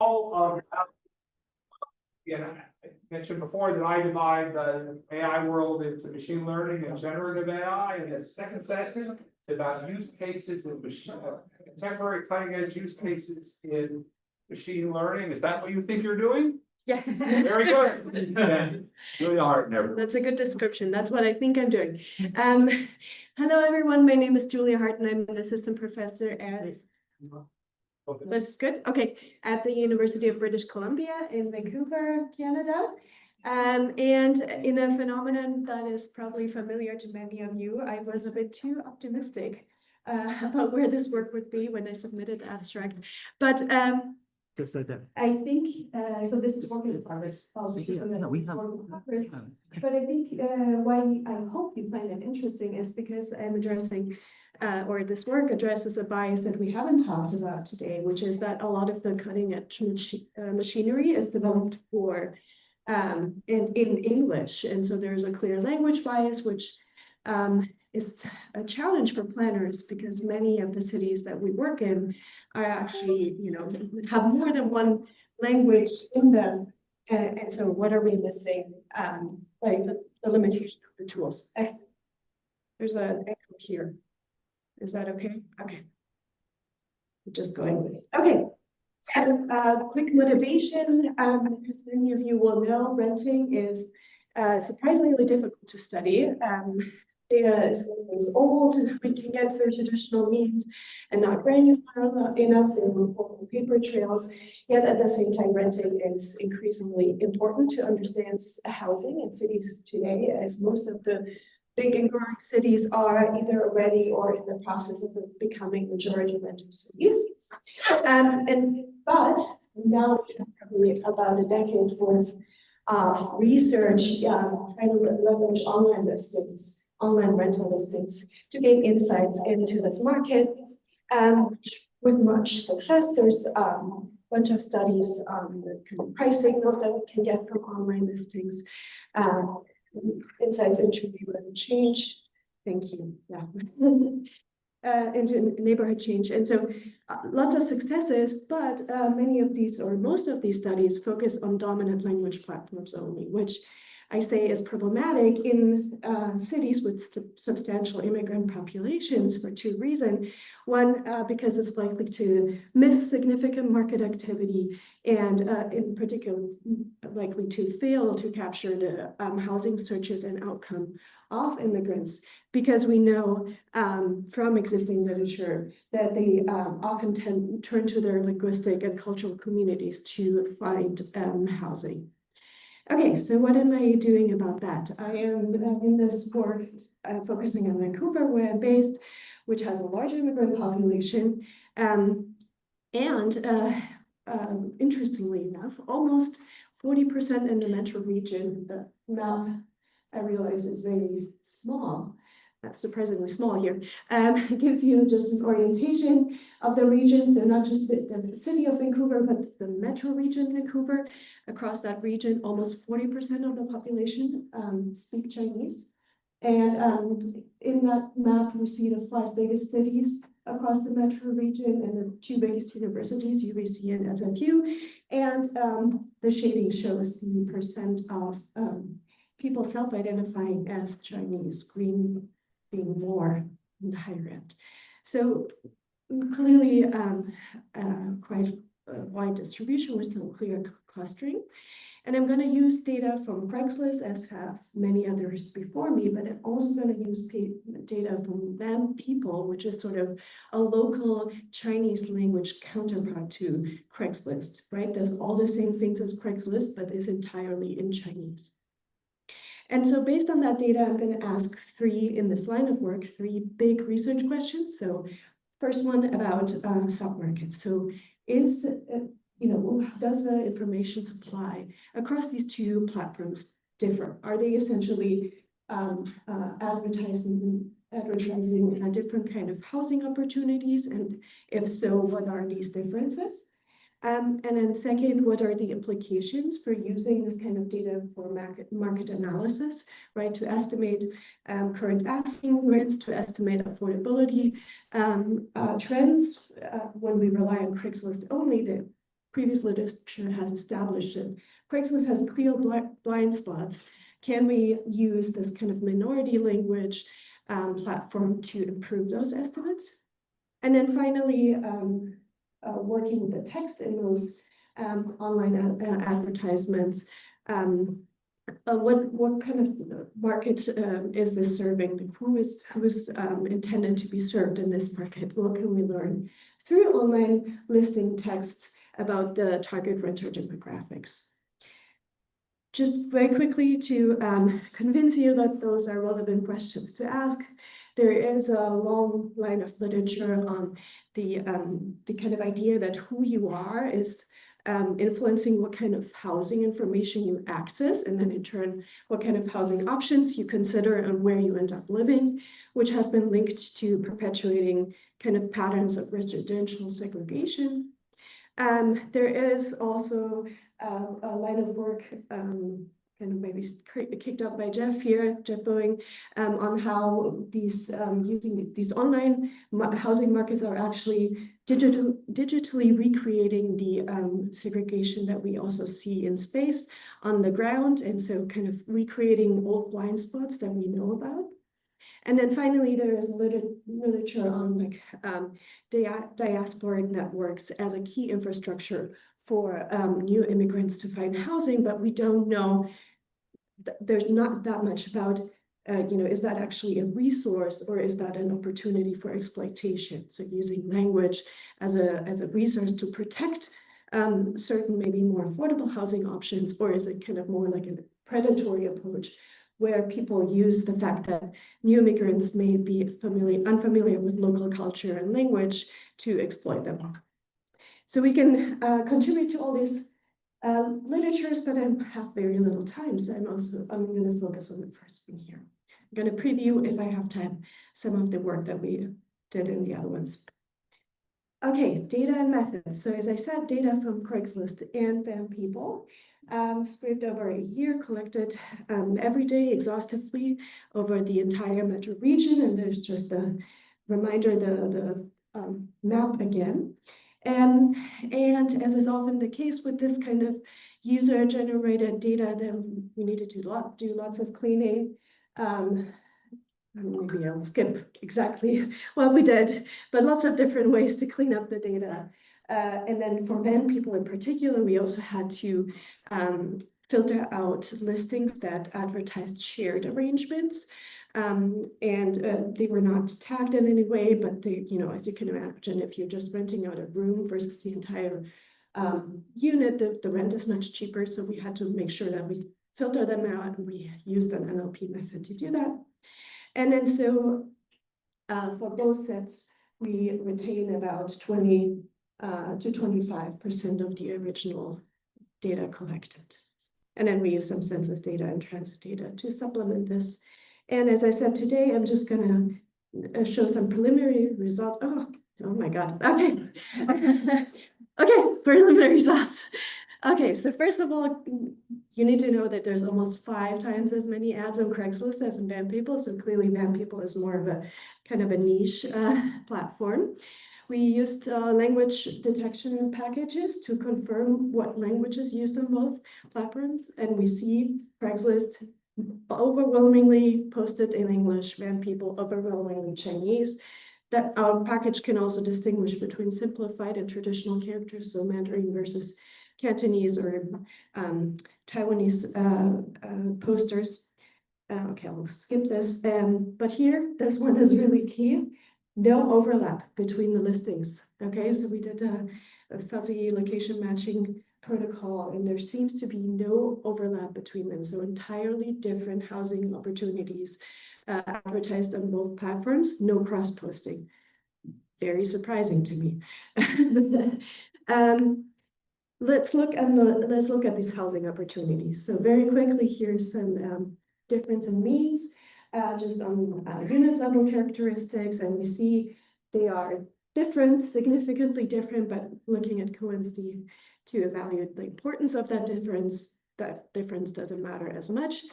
all of I mentioned before that I divide the AI world into machine learning and generative AI. In the second session, it's about use cases in contemporary cutting edge use cases in machine learning. Is that what you think you're doing? Yes. Very good. Julia Hart, never. That's a good description. That's what I think I'm doing. Hello, everyone. My name is Julia Hart, and I'm an assistant professor at. This is good. Okay, at the University of British Columbia in Vancouver, Canada. And in a phenomenon that is probably familiar to many of you, I was a bit too optimistic about where this work would be when I submitted the abstract. But just like that. I think so. This is working in progress. But I think why I hope you find it interesting is because I'm addressing, or this work addresses a bias that we haven't talked about today, which is that a lot of the cutting edge machinery is developed for in English, and so there's a clear language bias, which is a challenge for planners because many of the cities that we work in are actually, have more than one language in them. And so what are we missing? Like the limitation of the tools. There's an echo here. Is that okay? Okay. Just going. Okay. So quick motivation, because many of you will know, renting is surprisingly difficult to study. Data is old, we can get through traditional means and not granular enough in paper trails. Yet at the same time, renting is increasingly important to understand housing in cities today, as most of the big and growing cities are either already or in the process of becoming majority rental cities. But now we have probably about a decade worth of research trying to leverage online rental listings to gain insights into this market. With much success, there's a bunch of studies on the kind of price signals that we can get from online listings, insights into neighborhood change. Thank you. Yeah. Into neighborhood change. And so lots of successes, but many of these or most of these studies focus on dominant language platforms only, which I say is problematic in cities with substantial immigrant populations for two reasons. One, because it's likely to miss significant market activity and in particular, likely to fail to capture the housing searches and outcome of immigrants, because we know from existing literature that they often turn to their linguistic and cultural communities to find housing. Okay, so what am I doing about that? I am in this work focusing on Vancouver, where I'm based, which has a large immigrant population. Interestingly enough, almost 40% in the metro region. The map, I realize, is very small. That's surprisingly small here. It gives you just an orientation of the region, so not just the city of Vancouver, but the metro region, Vancouver. Across that region, almost 40% of the population speak Chinese. And in that map, we see the 5 biggest cities across the metro region and the 2 biggest universities, UBC and SFU. And the shading shows the percent of people self-identifying as Chinese, green being more in the higher end. So clearly quite a wide distribution with some clear clustering. And I'm going to use data from Craigslist, as have many others before me, but I'm also going to use data from Van People, which is sort of a local Chinese language counterpart to Craigslist, right? Does all the same things as Craigslist, but is entirely in Chinese. And so based on that data, I'm going to ask 3 in this line of work, 3 big research questions. So first one about stock markets. So is, does the information supply across these 2 platforms differ? Are they essentially advertising a different kind of housing opportunities? And if so, what are these differences? And then second, what are the implications for using this kind of data for market analysis, right? To estimate current asking rents, to estimate affordability trends. When we rely on Craigslist only, the previous literature has established that Craigslist has clear blind spots. Can we use this kind of minority language platform to improve those estimates? And then finally, working with the text in those online advertisements. What kind of market is this serving? Who is intended to be served in this market? What can we learn through online listing texts about the target renter demographics? Just very quickly to convince you that those are relevant questions to ask. There is a long line of literature on the kind of idea that who you are is influencing what kind of housing information you access, and then in turn, what kind of housing options you consider and where you end up living, which has been linked to perpetuating kind of patterns of residential segregation. There is also a line of work kind of maybe kicked up by Jeff Boeing, on how these using these online housing markets are actually digitally recreating the segregation that we also see in space on the ground, and so kind of recreating old blind spots that we know about. And then finally, there is literature on like diasporic networks as a key infrastructure for new immigrants to find housing, but we don't know. There's not that much about, is that actually a resource or is that an opportunity for exploitation? So using language as a resource to protect certain maybe more affordable housing options, or is it kind of more like a predatory approach where people use the fact that new immigrants may be unfamiliar with local culture and language to exploit them? So we can contribute to all these literatures, but I have very little time, so I'm going to focus on the first one here. I'm going to preview, if I have time, some of the work that we did in the other ones. Okay, data and methods. So as I said, data from Craigslist and Van People, scraped over a year, collected every day exhaustively over the entire metro region, and there's just the reminder, the map again. And as is often the case with this kind of user-generated data, then we needed to do lots of cleaning. Maybe I'll skip exactly what we did, but lots of different ways to clean up the data. And then for Van People in particular, we also had to filter out listings that advertised shared arrangements. And they were not tagged in any way, but they, as you can imagine, if you're just renting out a room versus the entire unit, the rent is much cheaper. So we had to make sure that we filter them out, and we used an NLP method to do that. And then so for both sets, we retain about 20 to 25% of the original data collected. And then we use some census data and transit data to supplement this. And as I said today, I'm just going to show some preliminary results. Oh my God. Okay. Okay, preliminary results. Okay, so first of all, you need to know that there's almost 5 times as many ads on Craigslist as in Van People. So clearly Van People is more of a kind of a niche platform. We used language detection packages to confirm what language is used on both platforms. And we see Craigslist overwhelmingly posted in English, Van People overwhelmingly Chinese. That our package can also distinguish between simplified and traditional characters, so Mandarin versus Cantonese or Taiwanese posters. Okay, I'll skip this. But here, this one is really key. No overlap between the listings. Okay, so we did a fuzzy location matching protocol, and there seems to be no overlap between them. So entirely different housing opportunities advertised on both platforms, no cross-posting. Very surprising to me. Let's look at these housing opportunities. So very quickly, here's some difference in means, just on unit level characteristics, and we see they are different, significantly different, but looking at coincidence to evaluate the importance of that difference doesn't matter as much.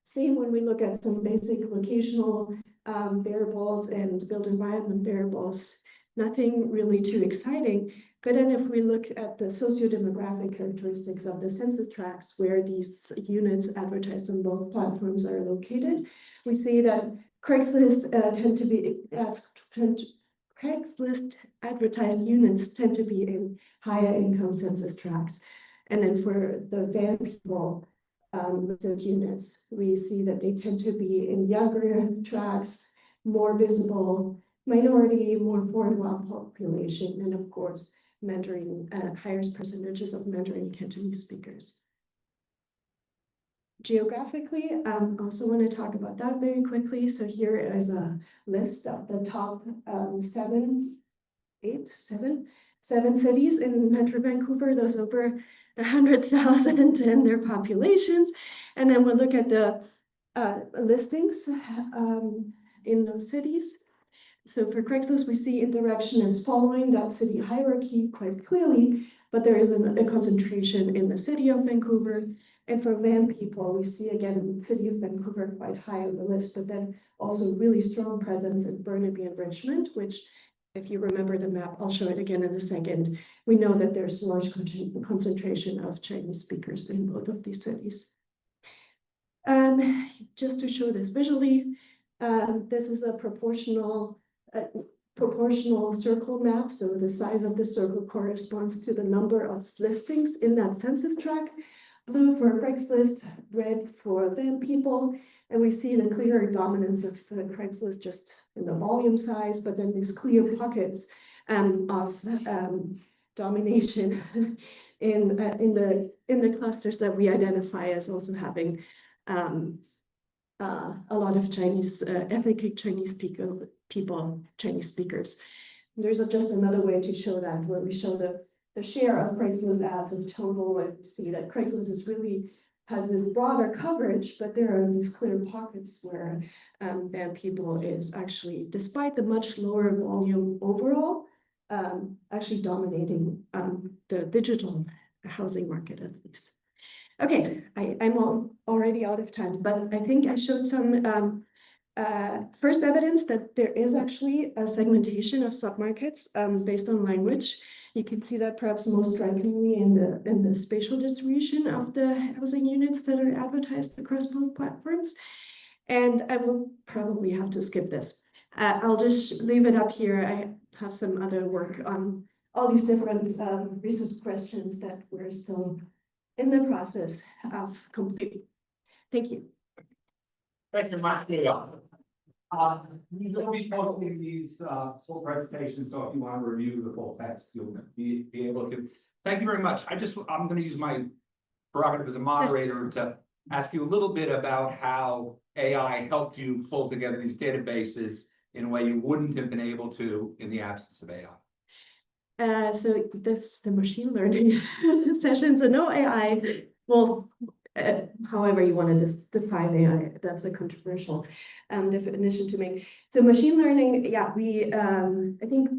Same when we look at some basic locational variables and built environment variables. nothing really too exciting. But then if we look at the socio-demographic characteristics of the census tracts where these units advertised on both platforms are located, we see that Craigslist Craigslist advertised units tend to be in higher income census tracts. And then for the van people, listed units, we see that they tend to be in younger tracts, more visible minority, more foreign population, and of course, Mandarin, higher percentages of Mandarin Cantonese speakers. Geographically, also want to talk about that very quickly. So here is a list of the top seven cities in Metro Vancouver, those over 100,000 in their populations. And then we'll look at the listings in those cities. So for Craigslist, we see indirection is following that city hierarchy quite clearly, but there is a concentration in the city of Vancouver. And for van people, we see again, city of Vancouver quite high on the list, but then also really strong presence in Burnaby and Richmond, which if you remember the map, I'll show it again in a second. We know that there's large concentration of Chinese speakers in both of these cities. Just to show this visually, this is a proportional circle map. So the size of the circle corresponds to the number of listings in that census tract. Blue for Craigslist, red for van people. And we see the clear dominance of Craigslist just in the volume size, but then these clear pockets of domination in the clusters that we identify as also having a lot of Chinese, ethnic Chinese people, Chinese speakers. And there's just another way to show that, where we show the share of Craigslist ads in total, and we see that Craigslist is really has this broader coverage, but there are these clear pockets where van people is actually, despite the much lower volume overall, actually dominating the digital housing market at least. Okay, I'm already out of time, but I think I showed some first evidence that there is actually a segmentation of submarkets based on language. You can see that perhaps most strikingly in the spatial distribution of the housing units that are advertised across both platforms. And I will probably have to skip this. I'll just leave it up here. I have some other work on all these different research questions that we're still in the process of completing. Thank you. Thank you, Maria. We will be posting these full presentations, so if you want to review the full text, you'll be able to. Thank you very much. I'm going to use my prerogative as a moderator to ask you a little bit about how AI helped you pull together these databases in a way you wouldn't have been able to in the absence of AI. So this is the machine learning session. So no AI. Well, however you want to define AI, that's a controversial definition to make. So machine learning, yeah, I think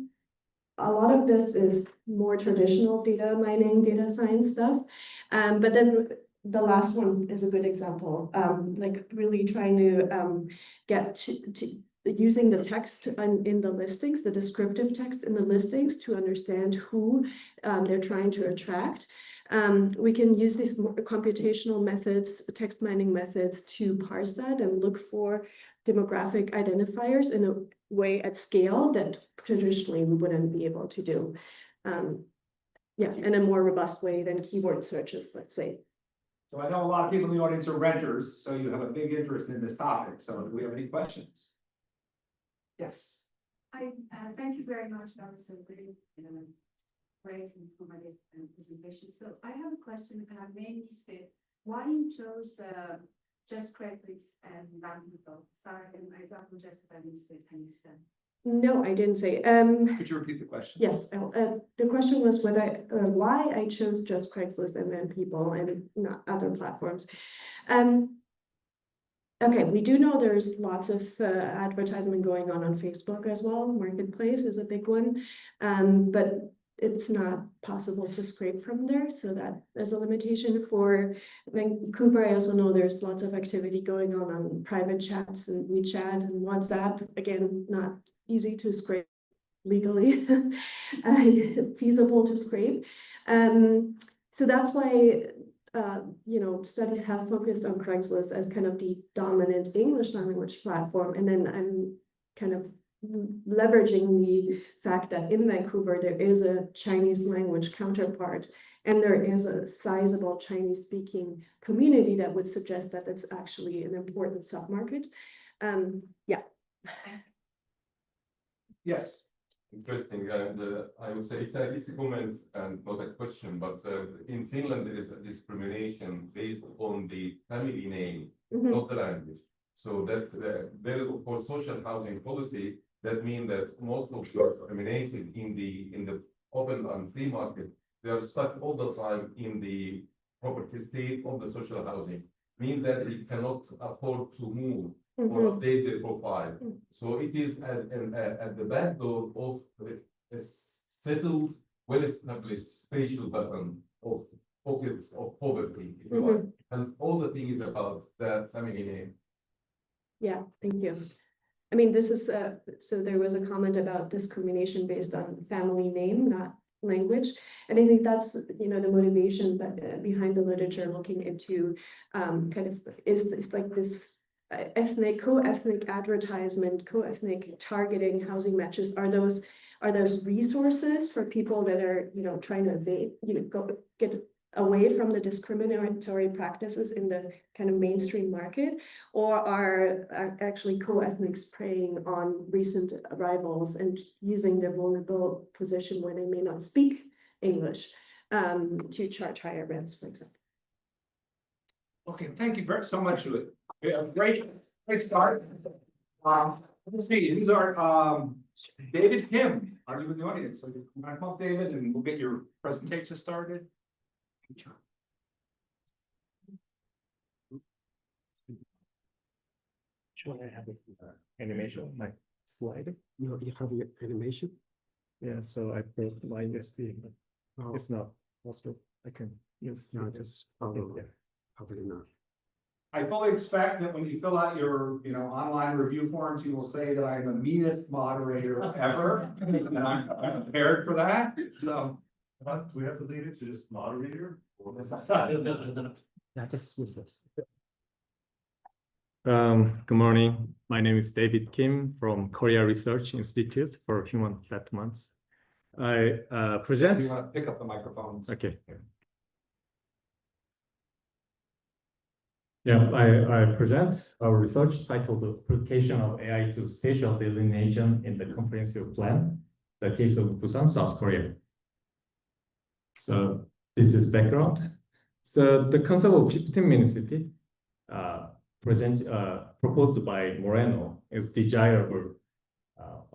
a lot of this is more traditional data mining, data science stuff. But then the last one is a good example, like really trying to get to using the text in the listings, the descriptive text in the listings to understand who they're trying to attract. We can use these computational methods, text mining methods to parse that and look for demographic identifiers in a way at scale that traditionally we wouldn't be able to do. Yeah, in a more robust way than keyword searches, let's say. So I know a lot of people in the audience are renters, so you have a big interest in this topic. So do we have any questions? Yes. Thank you very much. That was a great informative presentation. So I have a question, and I may missed it. Why you chose just Craigslist and van people? Sorry, and I apologize if I missed it. Can you say? No, I didn't say. Could you repeat the question? Yes, the question was whether why I chose just Craigslist and van people and not other platforms. Okay, we do know there's lots of advertisement going on Facebook as well. Marketplace is a big one, but it's not possible to scrape from there. So that is a limitation for Vancouver. I also know there's lots of activity going on private chats and WeChat and WhatsApp. Again, not easy to scrape legally feasible to scrape. So that's why studies have focused on Craigslist as kind of the dominant English language platform. And then I'm kind of leveraging the fact that in Vancouver, there is a Chinese language counterpart, and there is a sizable Chinese speaking community that would suggest that it's actually an important submarket. Yeah. Yes. Interesting, and I would say it's a comment and not a question, but in Finland there is a discrimination based on the family name, not the language. So that there is of course social housing policy that means that most of those discriminated in the open and free market, they are stuck all the time in the property state of the social housing, mean that they cannot afford to move or update their profile. So it is at the back door of a settled, well-established spatial pattern of pockets of poverty, if you like. And all the thing is about the family name. Yeah, thank you. I mean, this is, so there was a comment about discrimination based on family name, not language. And I think that's, the motivation behind the literature looking into kind of is like this co-ethnic advertisement, co-ethnic targeting, housing matches. Are those resources for people that are, trying to evade, get away from the discriminatory practices in the kind of mainstream market, or are actually co-ethnics preying on recent arrivals and using their vulnerable position where they may not speak English to charge higher rents, for example? Okay, thank you so much, Julie. Yeah, great start. Let's see, these are David Kim. Are you in the audience? So you can come up, David, and we'll get your presentation started. Should I have animation, like slide? You have your animation? Yeah, so I put my USB, but Oh, it's not possible. I can use. no, the- just yeah. probably not. I fully expect that when you fill out your, online review forms, you will say that I'm the meanest moderator ever, and I'm prepared for that, so. Do we have to leave it to just moderator? Yeah, just use this. Good morning. My name is David Kim from Korea Research Institute for Human Settlements. I present. You want to pick up the microphones? Okay. Yeah, I present our research titled "The Application of AI to Spatial Delineation in the Comprehensive Plan: The Case of Busan, South Korea." So this is background. So the concept of 15-minute city proposed by Moreno is desirable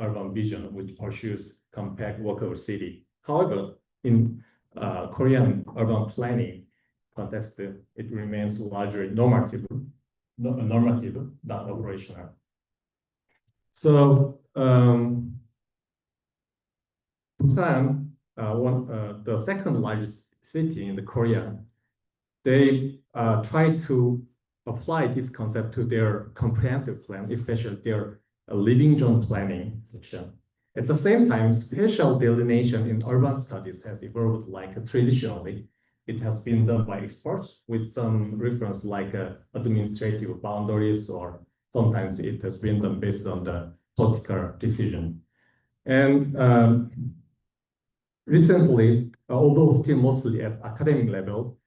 urban vision which pursues compact walkable city. However, in Korean urban planning context, it remains largely normative, not operational. So Busan, the second largest city in the Korea, they try to apply this concept to their comprehensive plan, especially their living zone planning section. At the same time, spatial delineation in urban studies has evolved like traditionally. It has been done by experts with some reference like administrative boundaries, or sometimes it has been done based on the political decision. And recently, although still mostly at academic level,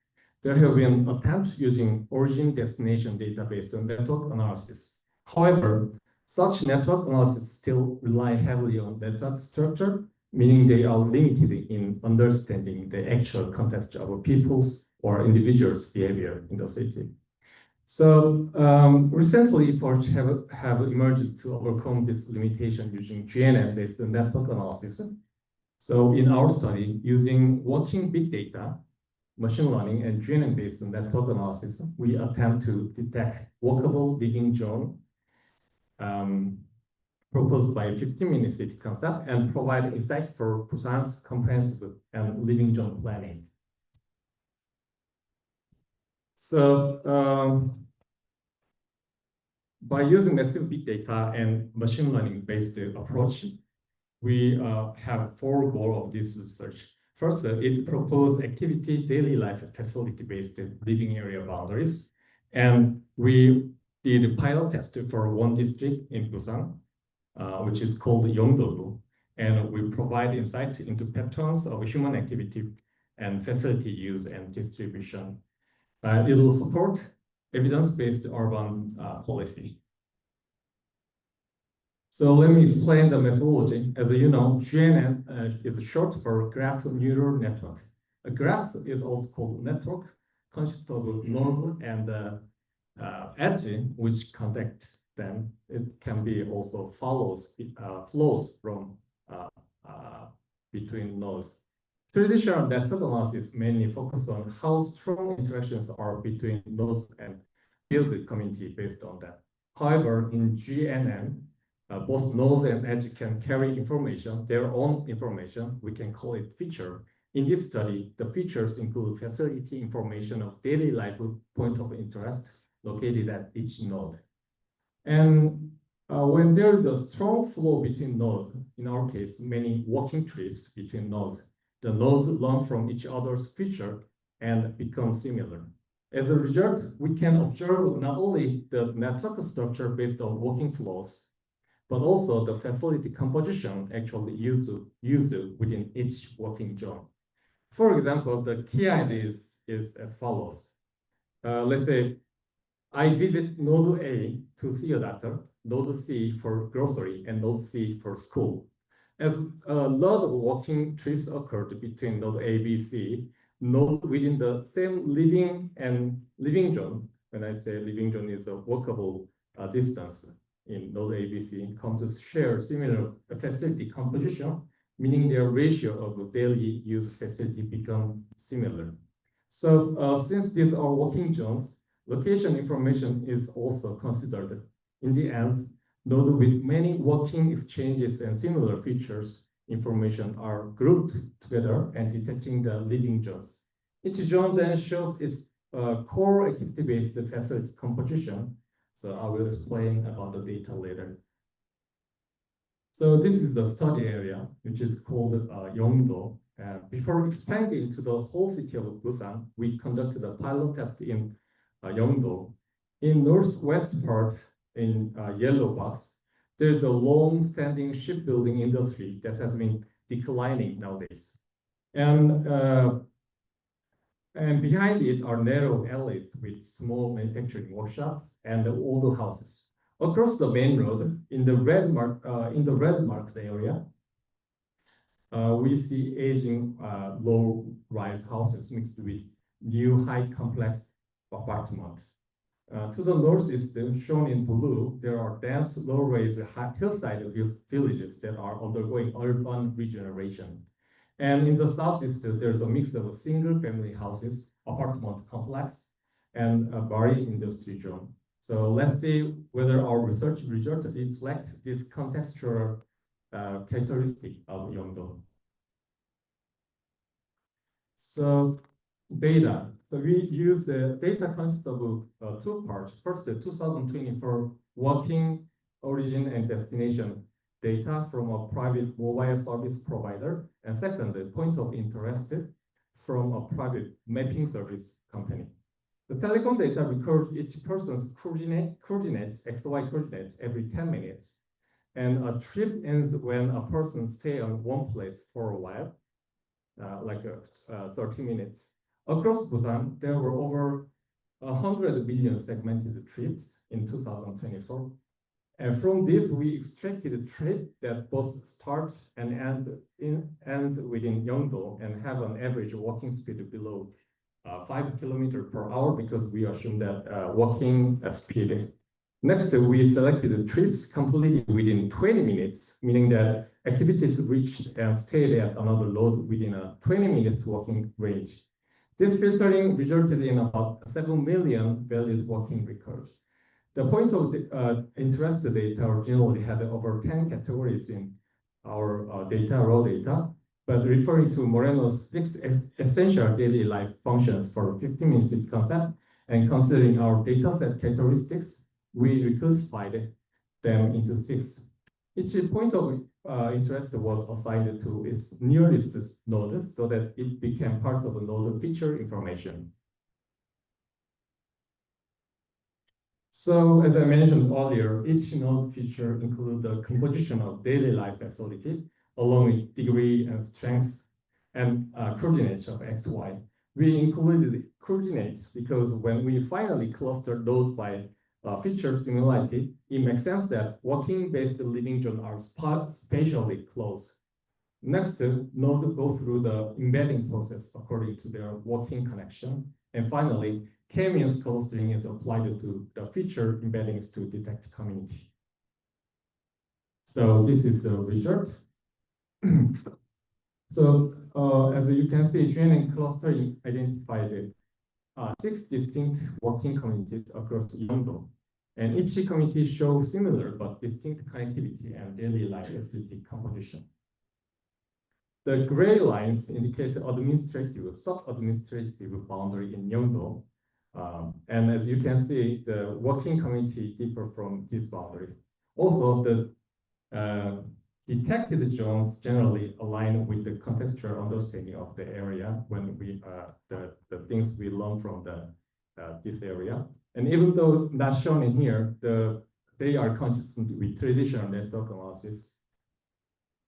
there have been attempts using origin destination data based on network analysis. However, such network analysis still rely heavily on data structure, meaning they are limited in understanding the actual context of people's or individuals' behavior in the city. So recently, efforts have emerged to overcome this limitation using GNN based on network analysis. So in our study, using working big data, machine learning, and GNN based on network analysis, we attempt to detect walkable living zone proposed by 15-minute city concept and provide insight for Busan's comprehensive and living zone planning. So by using massive big data and machine learning based approach, we have four goals of this research. First, it proposed activity daily life facility-based living area boundaries. And we did a pilot test for one district in Busan, which is called Yeongdo-gu. And we provide insight into patterns of human activity and facility use and distribution. It will support evidence-based urban policy. So let me explain the methodology. As you know, GNN is short for graph neural network. A graph is also called network, consists of nodes and edge which connect them. It can be also flows from between nodes. Traditional network analysis mainly focus on how strong interactions are between nodes and build a community based on that. However, in GNN, both nodes and edge can carry information, their own information. We can call it feature. In this study, the features include facility information of daily life point of interest located at each node. And when there is a strong flow between nodes, in our case, many walking trips between nodes, the nodes learn from each other's feature and become similar. As a result, we can observe not only the network structure based on walking flows, but also the facility composition actually used within each walking zone. For example, the key idea is as follows. Let's say I visit node A to see a doctor, node C for grocery, and node C for school. As a lot of walking trips occurred between node A, B, C, nodes within the same living zone, when I say living zone is a walkable distance in node A, B, C, come to share similar facility composition, meaning their ratio of daily use facility become similar. So since these are walking zones, location information is also considered. In the end, nodes with many walking exchanges and similar features information are grouped together and detecting the living zones. Each zone then shows its core activity-based facility composition. So I will explain about the data later. So this is the study area, which is called Yeongdo. Before expanding to the whole city of Busan, we conducted a pilot test in Yeongdo. In northwest part, in yellow box, there's a long-standing shipbuilding industry that has been declining nowadays. And behind it are narrow alleys with small manufacturing workshops and older houses. Across the main road, in the red marked area, we see aging low-rise houses mixed with new high complex apartments. To the northeast, shown in blue, there are dense low-rise hillside villages that are undergoing urban regeneration. And in the southeast, there's a mix of single-family houses, apartment complex, and a marine industry zone. So let's see whether our research results reflect this contextual characteristic of Yeongdo. So data. So we use the data consists of two parts. First, the 2024 walking origin and destination data from a private mobile service provider. And second, the point of interest from a private mapping service company. The telecom data records each person's coordinates, XY coordinates, every 10 minutes. And a trip ends when a person stays on one place for a while, like 30 minutes. Across Busan, there were over 100 million segmented trips in 2024. And from this, we extracted a trip that both starts and ends within Yeongdo and have an average walking speed below 5 kilometers per hour because we assume that walking speed. Next, we selected the trips completed within 20 minutes, meaning that activities reached and stayed at another node within a 20 minutes walking range. This filtering resulted in about 7 million valid walking records. The point of interest data originally had over 10 categories in our raw data, but referring to Moreno's 6 essential daily life functions for 15 minutes concept and considering our dataset characteristics, we reclassified them into 6. Each point of interest was assigned to its nearest node so that it became part of a node feature information. So as I mentioned earlier, each node feature includes the composition of daily life facility along with degree and strength and coordinates of X, Y. We included coordinates because when we finally cluster those by feature similarity, it makes sense that walking-based living zones are spatially close. Next, nodes go through the embedding process according to their walking connection. And finally, K-means clustering is applied to the feature embeddings to detect community. So this is the result. So as you can see, GNN clustering identified 6 distinct working communities across Yeongdo. And each community shows similar but distinct connectivity and daily life facility composition. The gray lines indicate administrative, sub-administrative boundary in Yeongdo. And as you can see, the working community differ from this boundary. Also, the detected zones generally align with the contextual understanding of the area when we the things we learn from this area. And even though not shown in here, they are consistent with traditional network analysis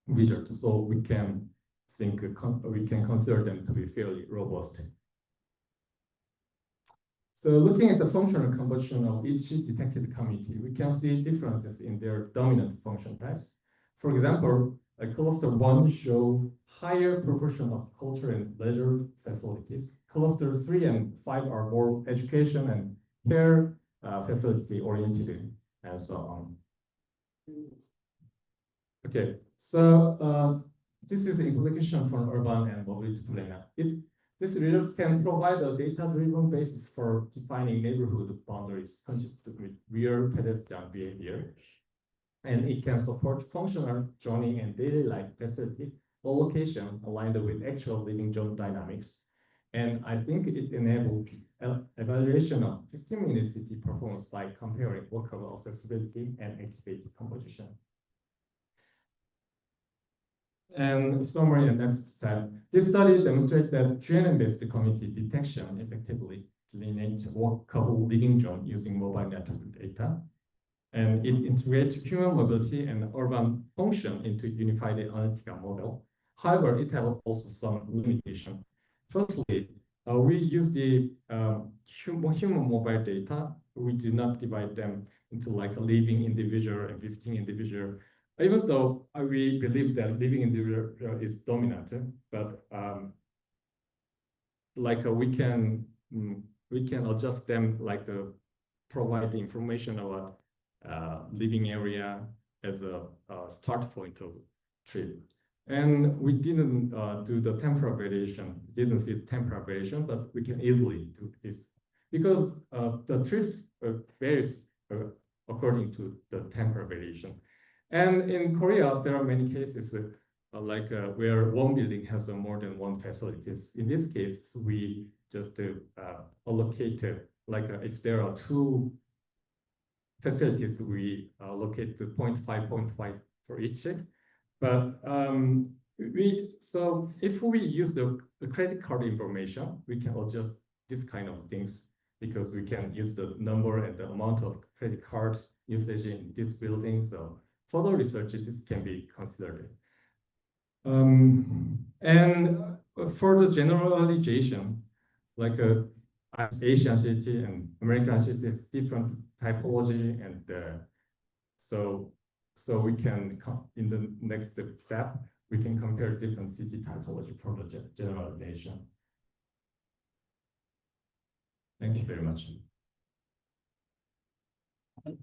results, so we can consider them to be fairly robust. So looking at the functional composition of each detected community, we can see differences in their dominant function types. For example, a cluster 1 shows higher proportion of culture and leisure facilities. Cluster 3 and 5 are more education and care facility oriented, and so on. Okay, so this is implication for urban and mobility planning. This result can provide a data-driven basis for defining neighborhood boundaries consistent with real pedestrian behavior. And it can support functional zoning and daily life facility allocation aligned with actual living zone dynamics. And I think it enabled evaluation of 15-minute city performance by comparing walkable accessibility and activated composition. And summary and next step. This study demonstrates that GNN-based community detection effectively delineates walkable living zone using mobile network data. And it integrates human mobility and urban function into unified analytical model. However, it has also some limitation. Firstly, we use the human mobile data. We do not divide them into like a living individual and visiting individual. Even though we believe that living individual is dominant, but we can adjust them, like provide the information about living area as a start point of trip. And we didn't do the temporal variation, didn't see temporal variation, but we can easily do this because the trips varies according to the temporal variation. And in Korea, there are many cases where one building has more than one facilities. In this case, we just allocate if there are 2 facilities, we allocate to 0.5 for each. But so if we use the credit card information, we can adjust this kind of things because we can use the number and the amount of credit card usage in this building. So further research, this can be considered. And for the generalization, like Asian city and American city is different typology, and so we can in the next step we can compare different city typology for the generalization. Thank you very much. Thank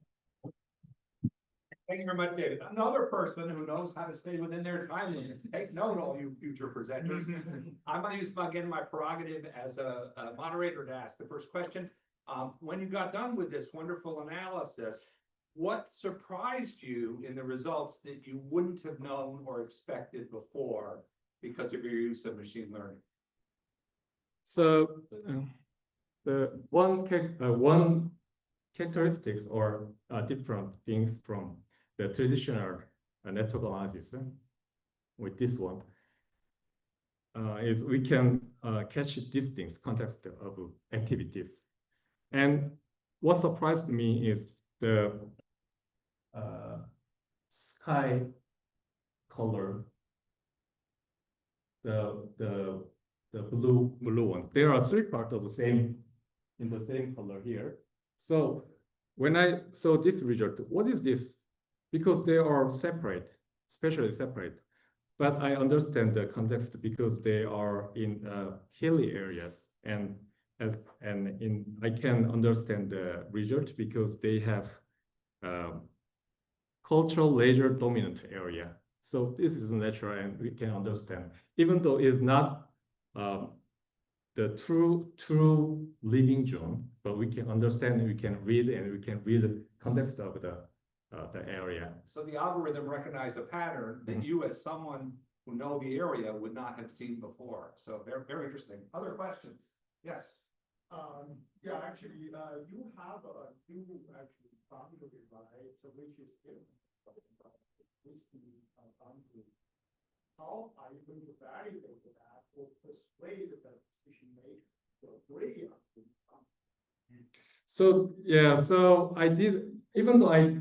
you very much, David. Another person who knows how to stay within their time limits. Take note, all you future presenters. I'm going to use again my prerogative as a moderator to ask the first question. When you got done with this wonderful analysis, what surprised you in the results that you wouldn't have known or expected before because of your use of machine learning? So the one characteristics or different things from the traditional network analysis with this one is we can catch these things, context of activities. And what surprised me is the sky color, the blue one. There are three parts of the same in the same color here. So when I saw this result, what is this? Because they are separate, especially separate. But I understand the context because they are in hilly areas, and I can understand the result because they have cultural leisure dominant area. So this is natural, and we can understand, even though it's not the true living zone, but we can understand, we can read, and we can read the context of the area. So the algorithm recognized a pattern that you, as someone who know the area, would not have seen before. So very, very interesting. Other questions? Yes. Yeah, actually, you have a new actually boundary, right? So which is different from the boundary. How are you going to evaluate that or persuade the decision maker to agree on the boundary? So yeah, so I did, even though I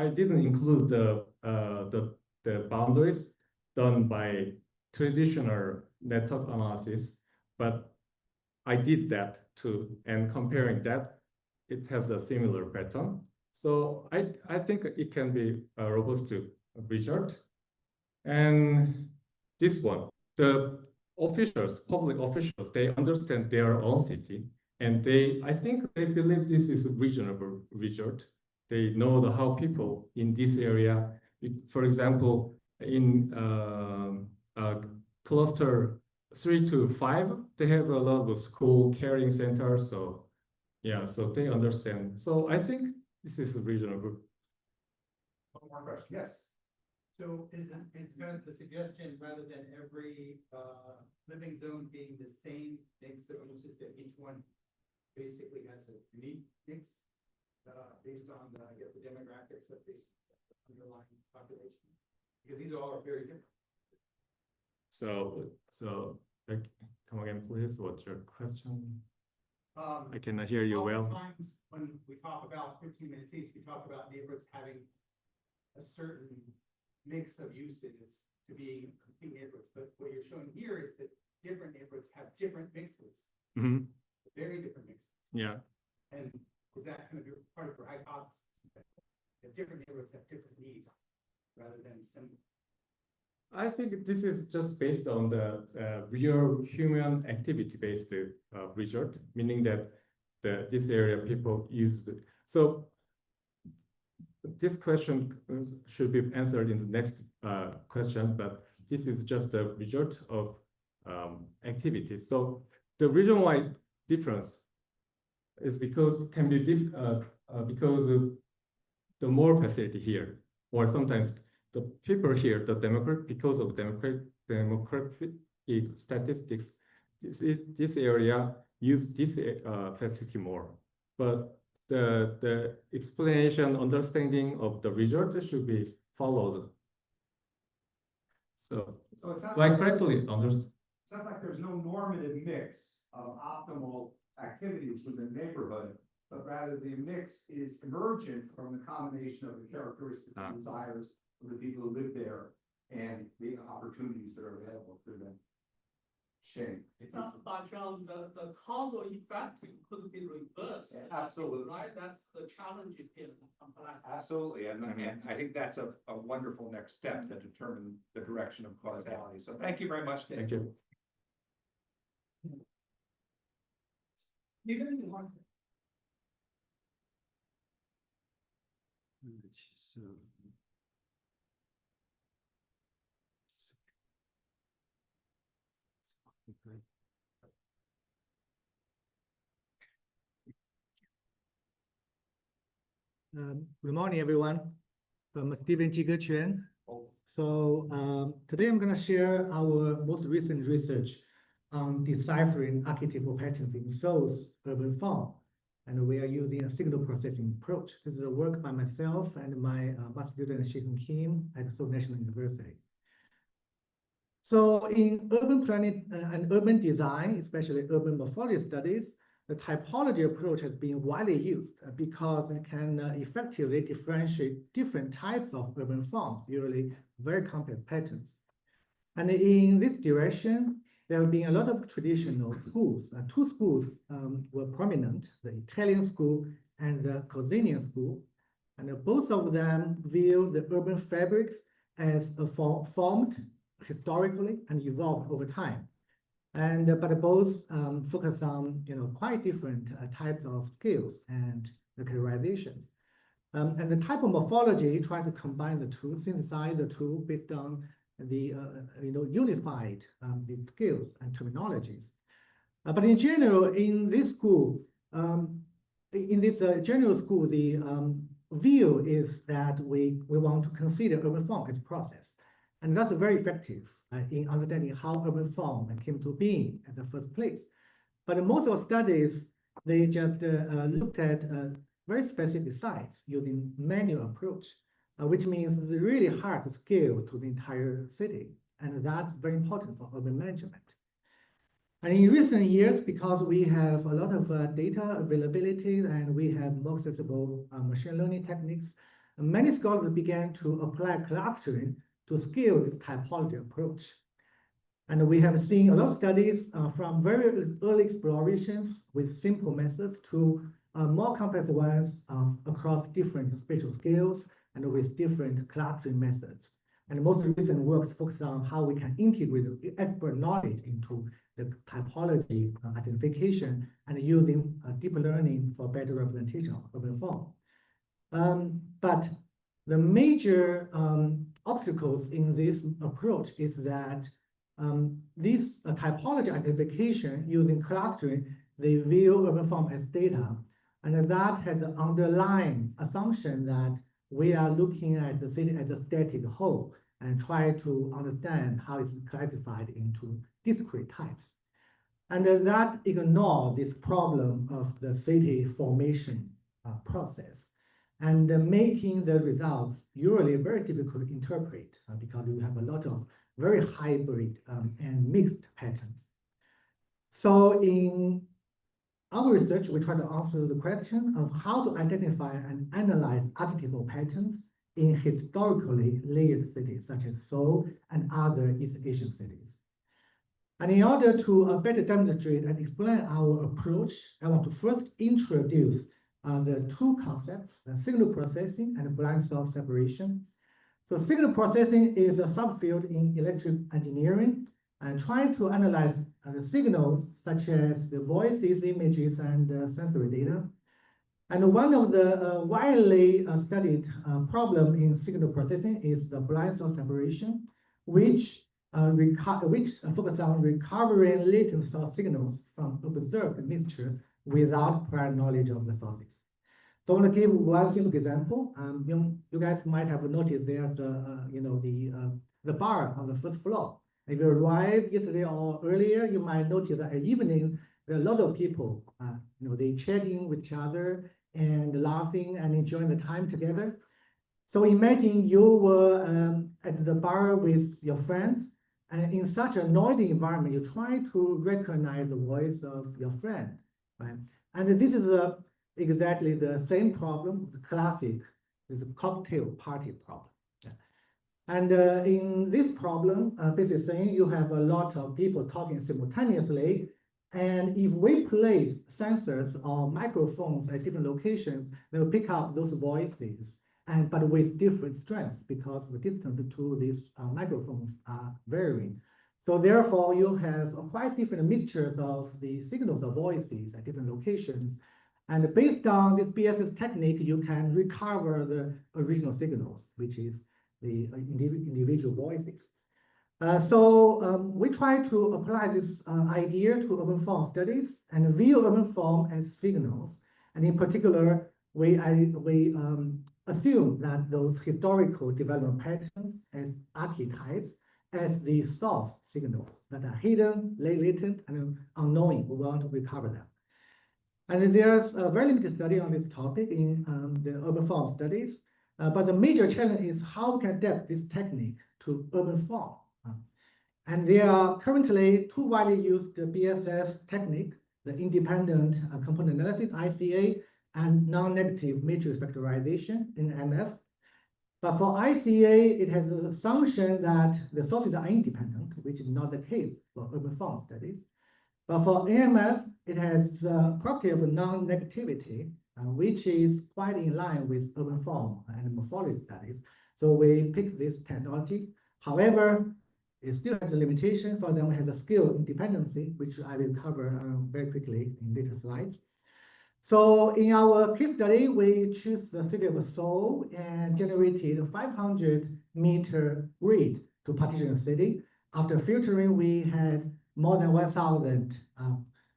didn't include the boundaries done by traditional network analysis, but I did that too, and comparing that, it has a similar pattern. So I think it can be a robust result. And this one, the officials, public officials, they understand their own city, and I think they believe this is a reasonable result. They know how people in this area, for example, in cluster 3 to 5, they have a lot of school caring centers. So yeah, so they understand. So I think this is reasonable. One more question. Yes. So is kind of the suggestion, rather than every living zone being the same mix of uses, that each one basically has a unique mix based on the, I guess, the demographics of the underlying population? Because these all are very different. So like, come again, please. What's your question? I cannot hear you well. Oftentimes when we talk about 15 minutes each, we talk about neighborhoods having a certain mix of uses to be complete neighborhoods. But what you're showing here is that different neighborhoods have different mixes, very different mixes. Yeah. And is that kind of part of your hypothesis that different neighborhoods have different needs rather than similar? I think this is just based on the real human activity-based result, meaning that this area people use. So this question should be answered in the next question, but this is just a result of activities. So the reason why difference is because can be because of the more facility here, or sometimes the people here, because of demographic statistics, this area use this facility more. But the explanation, understanding of the result should be followed. So it sounds like correctly understand. Sounds like there's no normative mix of optimal activities within the neighborhood, but rather the mix is emergent from the combination of the characteristics and desires of the people who live there and the opportunities that are available to them. Shane. But John, the causal effect could be reversed. Absolutely. Right, that's the challenge in compliance. Absolutely, and I think that's a wonderful next step to determine the direction of causality. So thank you very much, Dave. Thank you. Stephen, you want to- So. Okay. Good morning, everyone. I'm Stephen Jigequan. So today I'm going to share our most recent research on deciphering archetypal patterns in Seoul's urban form. and we are using a signal processing approach. This is a work by myself and my master student Shih-Hung Kim at Seoul National University. So in urban planning and urban design, especially urban morphology studies, the typology approach has been widely used because it can effectively differentiate different types of urban forms, usually very complex patterns. And in this direction, there have been a lot of traditional schools. Two schools were prominent, the Italian school and the Cosinian school. And both of them view the urban fabrics as formed historically and evolved over time. And but both focus on quite different types of skills and the characterizations. And the type of morphology try to combine the two, synthesize the two based on the unified the skills and terminologies. But in general, in this school, general school, the view is that we want to consider urban form as process. And that's very effective in understanding how urban form came to being at the first place. But most of the studies, they just looked at very specific sites using manual approach, which means it's really hard to scale to the entire city. And that's very important for urban management. And in recent years, because we have a lot of data availability and we have more accessible machine learning techniques, many scholars began to apply clustering to scale this typology approach. And we have seen a lot of studies from very early explorations with simple methods to more complex ones across different spatial scales and with different clustering methods. And most recent works focus on how we can integrate expert knowledge into the typology identification and using deep learning for better representation of urban form. But the major obstacles in this approach is that this typology identification using clustering, they view urban form as data, and that has an underlying assumption that we are looking at the city as a static whole and try to understand how it's classified into discrete types. And that ignores this problem of the city formation process and making the results usually very difficult to interpret because you have a lot of very hybrid and mixed patterns. So in our research, we try to answer the question of how to identify and analyze archetypal patterns in historically layered cities such as Seoul and other East Asian cities. And in order to better demonstrate and explain our approach, I want to first introduce the two concepts, signal processing and blind spot separation. So signal processing is a subfield in electric engineering and trying to analyze the signals such as the voices, images, and sensory data. And one of the widely studied problem in signal processing is the blind spot separation, which focus on recovering latent source signals from observed mixtures without prior knowledge of the sources. So I want to give one simple example. You guys might have noticed there's the bar on the first floor. If you arrived yesterday or earlier, you might notice that at evening there are a lot of people. They chatting with each other and laughing and enjoying the time together. So imagine you were at the bar with your friends, and in such a noisy environment, you try to recognize the voice of your friend, right? And this is exactly the same problem, the classic, is a cocktail party problem. Yeah. And in this problem, basically saying you have a lot of people talking simultaneously, and if we place sensors or microphones at different locations, they will pick up those voices, but with different strengths because the distance to these microphones are varying. So therefore, you have quite different mixtures of the signals of voices at different locations. And based on this BSS technique, you can recover the original signals, which is the individual voices. So we try to apply this idea to urban form studies and view urban form as signals. And in particular, we assume that those historical development patterns as archetypes as the source signals that are hidden, latent, and unknowing. We want to recover them. And there's a very limited study on this topic in the urban form studies. But the major challenge is how we can adapt this technique to urban form. And there are currently two widely used BSS technique, the independent component analysis, ICA, and non-negative matrix factorization, NMF. But for ICA, it has the assumption that the sources are independent, which is not the case for urban form studies. But for AMS, it has the property of non-negativity, which is quite in line with urban form and morphology studies. So we picked this technology. However, it still has a limitation. For them, it has a scale independency, which I will cover very quickly in later slides. So in our case study, we choose the city of Seoul and generated a 500-meter grid to partition the city. After filtering, we had more than 1,000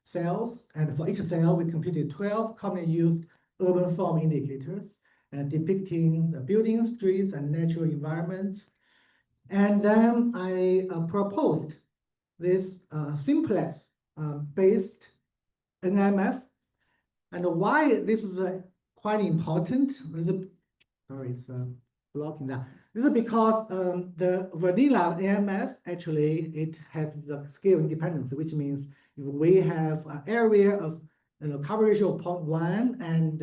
cells, and for each cell, we computed 12 commonly used urban form indicators depicting the buildings, streets, and natural environments. And then I proposed this simplex based NMF. And why this is quite important, sorry, it's blocking that. This is because the vanilla AMS actually, it has the scale independence, which means if we have an area of coverage of 0.1 and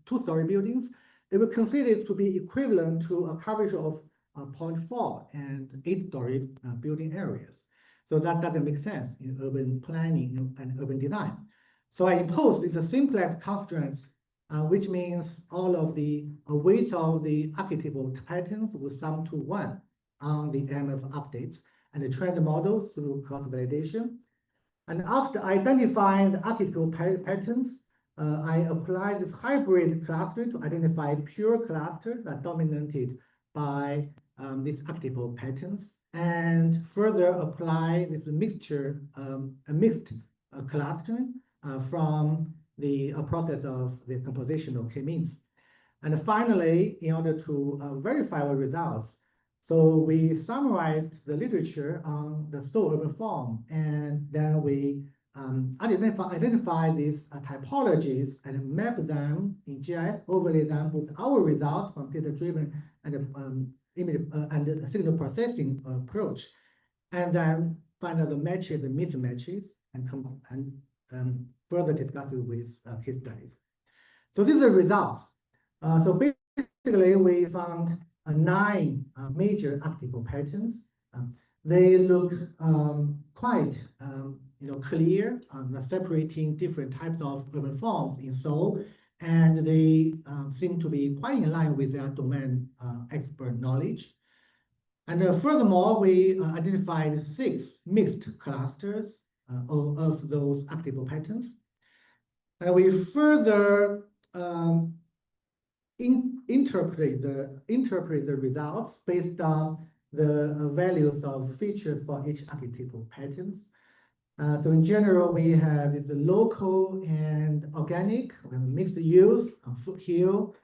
two-story buildings, it will consider it to be equivalent to a coverage of 0.4 and 8-story building areas. So that doesn't make sense in urban planning and urban design. So I imposed this simplex constraints, which means all of the weights of the archetypal patterns will sum to 1 on the MF updates and the trend model through cross validation. And after identifying the archetypal patterns, I applied this hybrid cluster to identify pure clusters that dominated by these archetypal patterns, and further apply this mixture, a mixed clustering from the process of the composition of k-means. And finally, in order to verify our results, so we summarized the literature on the Seoul urban form, and then we identify these typologies and map them in GIS, overlay them with our results from data-driven and image and signal processing approach, and then find out the matches and mismatches and further discuss it with case studies. So these are the results. So basically, we found 9 major archetypal patterns. They look quite clear, separating different types of urban forms in Seoul, and they seem to be quite in line with their domain expert knowledge. And furthermore, we identified 6 mixed clusters of those archetypal patterns. And we further interpret the results based on the values of features for each archetypal patterns. So in general, we have this local and organic, mixed use, foothill,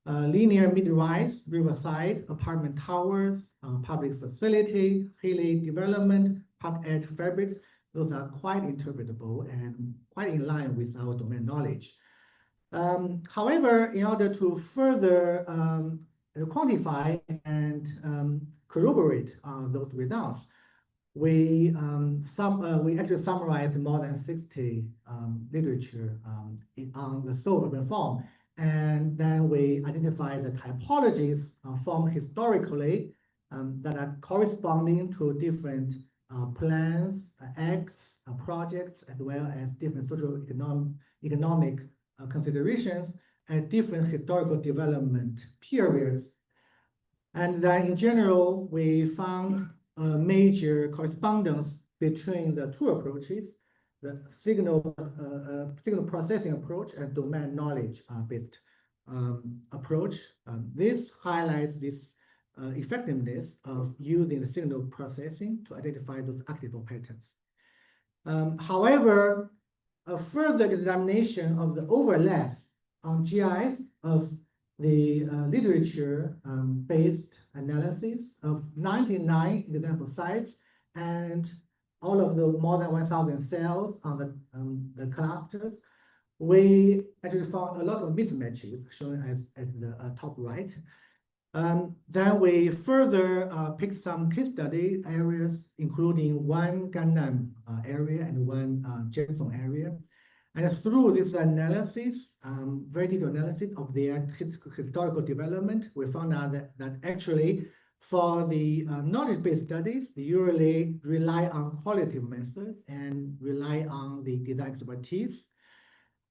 linear mid-rise, riverside, apartment towers, public facility, hilly development, park edge fabrics. Those are quite interpretable and quite in line with our domain knowledge. However, in order to further quantify and corroborate those results, we actually summarized more than 60 literature on the Seoul urban form, and then we identified the typologies formed historically that are corresponding to different plans, acts, projects, as well as different social economic considerations at different historical development periods. And then in general, we found a major correspondence between the 2 approaches, the signal processing approach and domain knowledge based approach. This highlights this effectiveness of using the signal processing to identify those archetypal patterns. However, a further examination of the overlaps on GIS of the literature-based analysis of 99 example sites and all of the more than 1,000 cells on the clusters, we actually found a lot of mismatches shown as the top right. Then we further picked some case study areas, including one Gangnam area and one Jameson area. And through this analysis, very detailed analysis of their historical development, we found out that actually for the knowledge-based studies, they usually rely on qualitative methods and rely on the design expertise.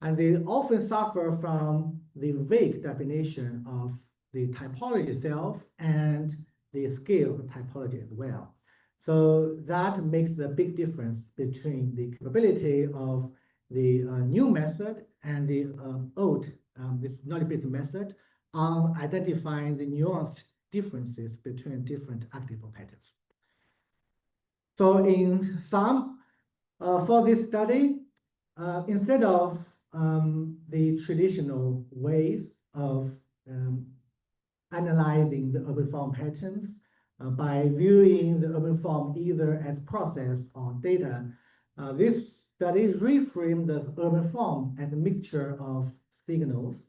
And they often suffer from the vague definition of the typology itself and the scale of the typology as well. So that makes the big difference between the capability of the new method and the old, this knowledge-based method on identifying the nuanced differences between different archetypal patterns. So in sum, for this study, instead of the traditional ways of analyzing the urban form patterns by viewing the urban form either as process or data, this study reframed the urban form as a mixture of signals,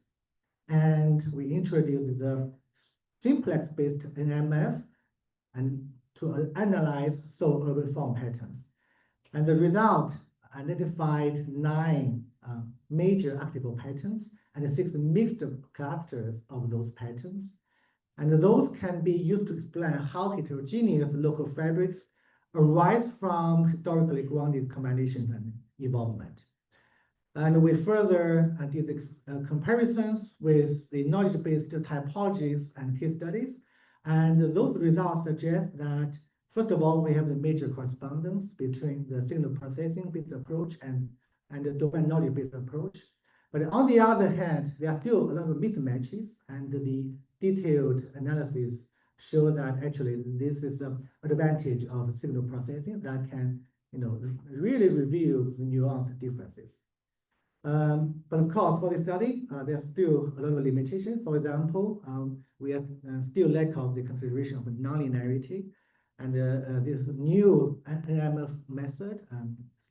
and we introduced the simplex-based NMF and to analyze Seoul urban form patterns. And the result identified 9 major archetypal patterns and 6 mixed clusters of those patterns. And those can be used to explain how heterogeneous local fabrics arise from historically grounded combinations and evolvement. And we further did comparisons with the knowledge-based typologies and case studies. And those results suggest that, first of all, we have the major correspondence between the signal processing-based approach and the domain knowledge-based approach. But on the other hand, there are still a lot of mismatches, and the detailed analysis show that actually this is the advantage of signal processing that can, really reveal the nuanced differences. But of course, for the study, there's still a lot of limitations. For example, we have still lack of the consideration of nonlinearity, and this new NMF method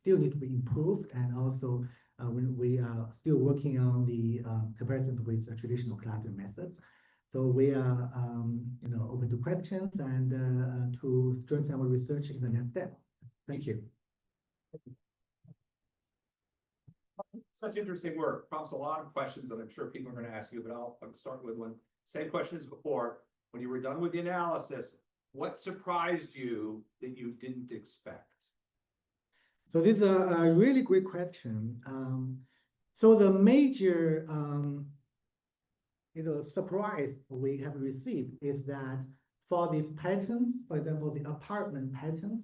still need to be improved, and also we are still working on the comparisons with the traditional cluster method. So we are, open to questions and to strengthen our research in the next step. Thank you. Such interesting work, prompts a lot of questions that I'm sure people are going to ask you, but I'll start with one. Same question as before. When you were done with the analysis, what surprised you that you didn't expect? So this is a really great question. So the major, surprise we have received is that for the patterns, for example, the apartment patterns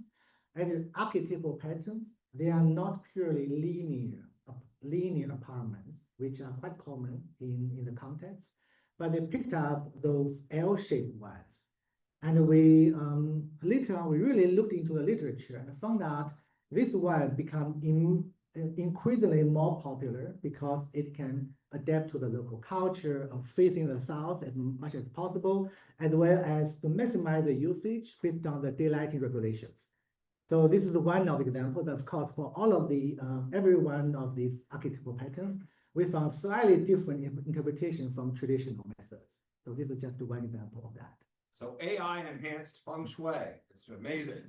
and the archetypal patterns, they are not purely linear apartments, which are quite common in the context, but they picked up those L-shaped ones. And we later on, we really looked into the literature and found out this one become increasingly more popular because it can adapt to the local culture of facing the south as much as possible, as well as to maximize the usage based on the daylighting regulations. So this is one of the examples. Of course, for all of the every one of these archetypal patterns, we found slightly different interpretation from traditional methods. So this is just one example of that. So AI enhanced feng shui. It's amazing.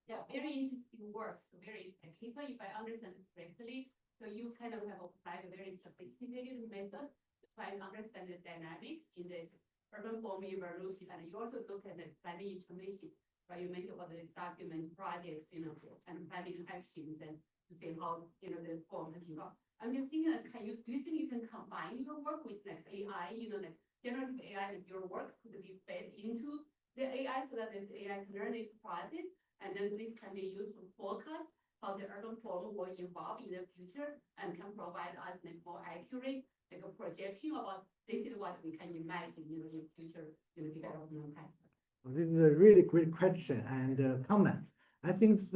Yeah, very interesting work. So very technical, if I understand it correctly. So you kind of have applied a very sophisticated method to try and understand the dynamics in the urban form evolution, and you also look at the planning information. Right, you mentioned about the document projects, and planning actions, and to see how the form has evolved. I'm just thinking that do you think you can combine your work with like AI, like generative AI, that your work could be fed into the AI so that this AI can learn this process, and then this can be used to forecast how the urban form will evolve in the future and can provide us a more accurate like a projection about this is what we can imagine in the future development pattern. This is a really great question and comment. I think it's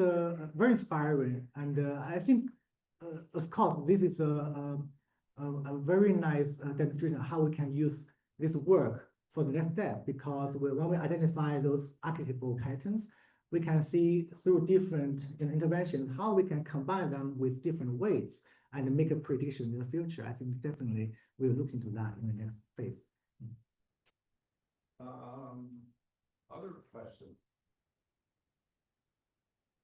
very inspiring, and I think, of course, this is a very nice demonstration of how we can use this work for the next step, because when we identify those archetypal patterns, we can see through different interventions how we can combine them with different ways and make a prediction in the future. I think definitely we'll look into that in the next phase. Other questions?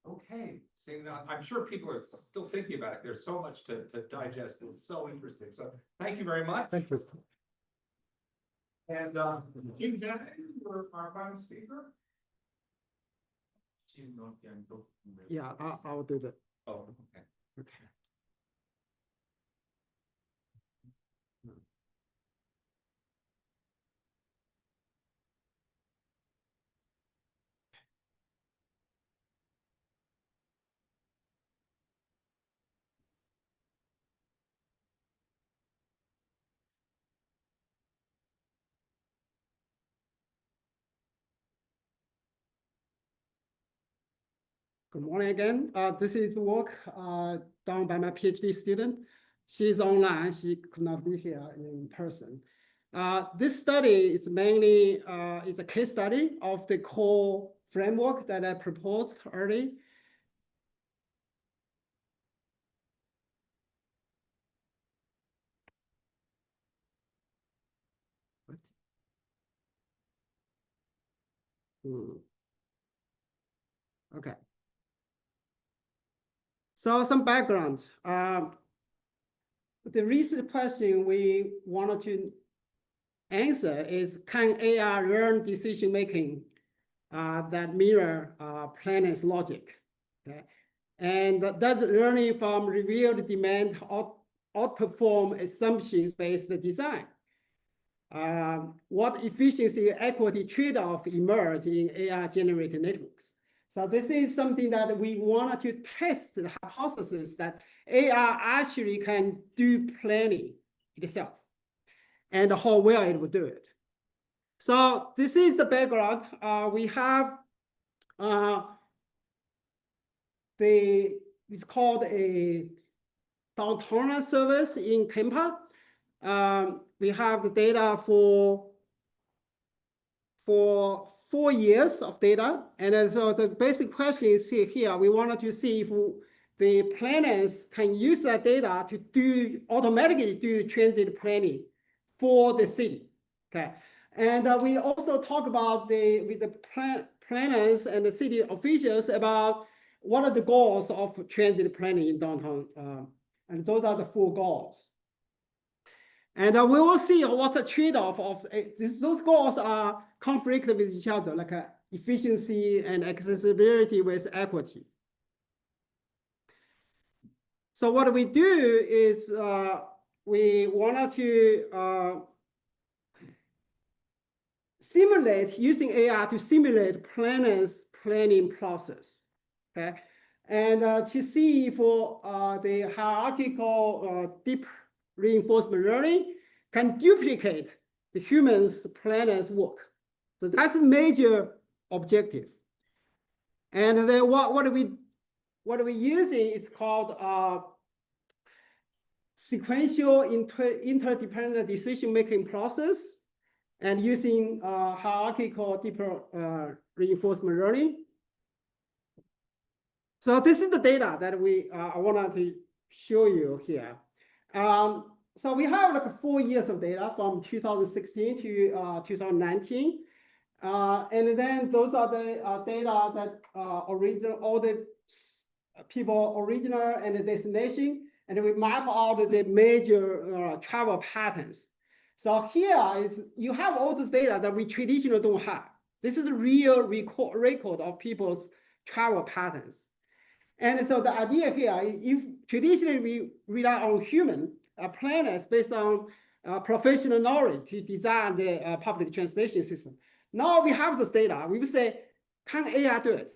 Okay, seeing that, I'm sure people are still thinking about it. There's so much to digest. It's so interesting. So thank you very much. Thank you. And Jim Jackson, for our final speaker. Yeah, I'll do that. Oh, okay. Okay. Good morning again. This is the work done by my PhD student. She's online. She could not be here in person. This study is mainly is a case study of the core framework that I proposed early. What? Okay. So some background. The recent question we wanted to answer is, can AI learn decision making that mirror planners' logic? Okay? And does learning from revealed demand outperform assumptions-based design? What efficiency equity trade-off emerge in AI-generated networks? So this is something that we wanted to test the hypothesis that AI actually can do planning itself and how well it will do it. So this is the background. We have it's called a downtown service in Tampa. We have the data for 4 years of data. And then so the basic question is here. We wanted to see if the planners can use that data to automatically do transit planning for the city. Okay. And we also talk about with the planners and the city officials about what are the goals of transit planning in downtown. And those are the 4 goals. And we will see what's the trade-off of those goals are conflict with each other, like efficiency and accessibility with equity. So what we do is we wanted to simulate, using AI to simulate planners' planning process, okay? And to see for the hierarchical deep reinforcement learning can duplicate the humans planners' work. So that's a major objective. And then what we're using is called sequential interdependent decision-making process, and using hierarchical deeper reinforcement learning. So this is the data that I wanted to show you here. So we have like 4 years of data from 2016 to 2019. And then those are the data that all the people original and the destination, and we map out the major travel patterns. So here is, you have all this data that we traditionally don't have. This is the real record of people's travel patterns. And so the idea here, if traditionally we rely on human planners based on professional knowledge to design the public transportation system. Now we have this data, we would say, can AI do it?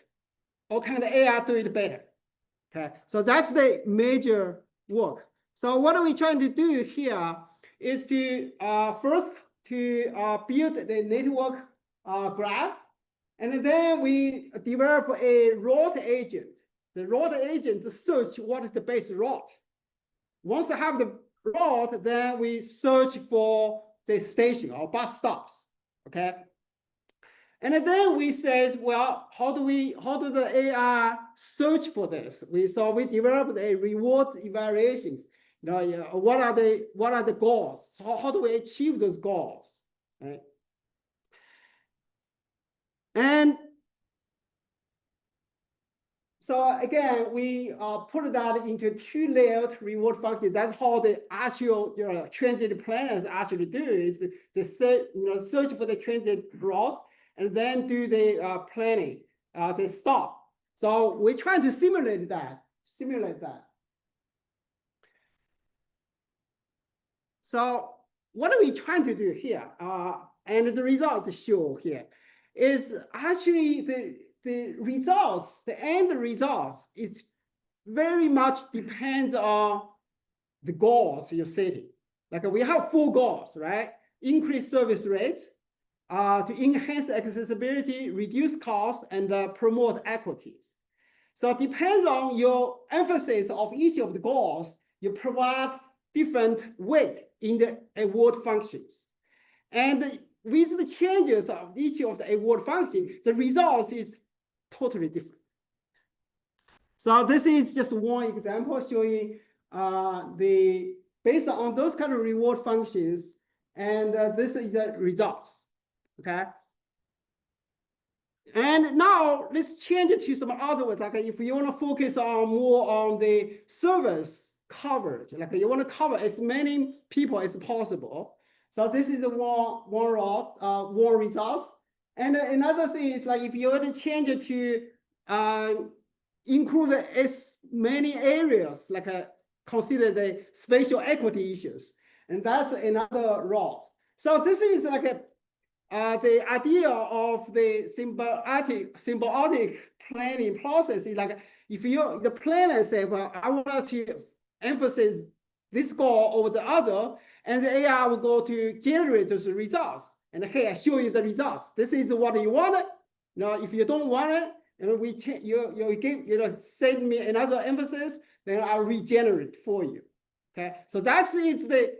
Or can the AI do it better? Okay, so that's the major work. So what are we trying to do here is to first to build the network graph, and then we develop a route agent. The route agent to search what is the best route. Once I have the route, then we search for the station or bus stops. Okay. And then we said, well, how do the AI search for this? So we developed a reward evaluation. You know, yeah, what are the goals? So how do we achieve those goals? Right? And so again, we put that into two-layered reward functions. That's how the actual transit planners actually do is they search for the transit routes and then do the planning, the stop. So we're trying to simulate that. So what are we trying to do here? And the results show here is actually the results, the end results is very much depends on the goals you're setting. Like we have 4 goals, right? Increase service rates, to enhance accessibility, reduce costs, and promote equities. So it depends on your emphasis of each of the goals, you provide different weight in the award functions. And with the changes of each of the award functions, the results is totally different. So this is just one example showing based on those kind of reward functions, and this is the results, okay? And now let's change it to some other words. Like if you want to focus on more on the service coverage, like you want to cover as many people as possible. So this is the one results. And another thing is like if you want to change it to include as many areas, like consider the spatial equity issues, and that's another route. So this is like the idea of the symbiotic planning process is like if the planner say, well, I want us to emphasize this goal over the other, and the AI will go to generate those results. And hey, I show you the results. This is what you want. Now, if you don't want it, and we change, send me another emphasis, then I'll regenerate for you. Okay, so that's the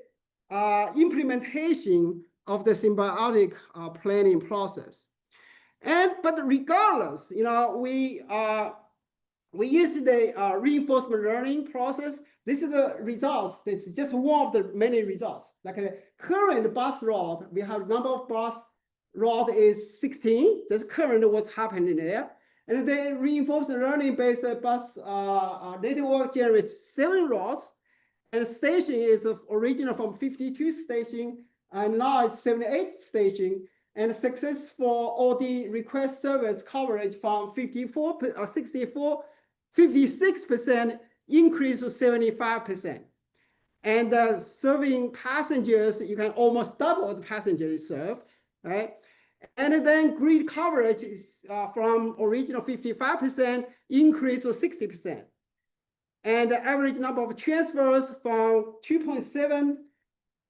implementation of the symbiotic planning process. But regardless, we use the reinforcement learning process. This is the results. This is just one of the many results. Like the current bus route, we have number of bus route is 16. That's currently what's happening there. And the reinforcement learning based bus network generates 7 routes. And the station is original from 52 station, and now it's 78 station. And successful OD request service coverage from 56% increase to 75%. And serving passengers, you can almost double the passengers served, right? And then grid coverage is from original 55% increase to 60%. And the average number of transfers from 2.7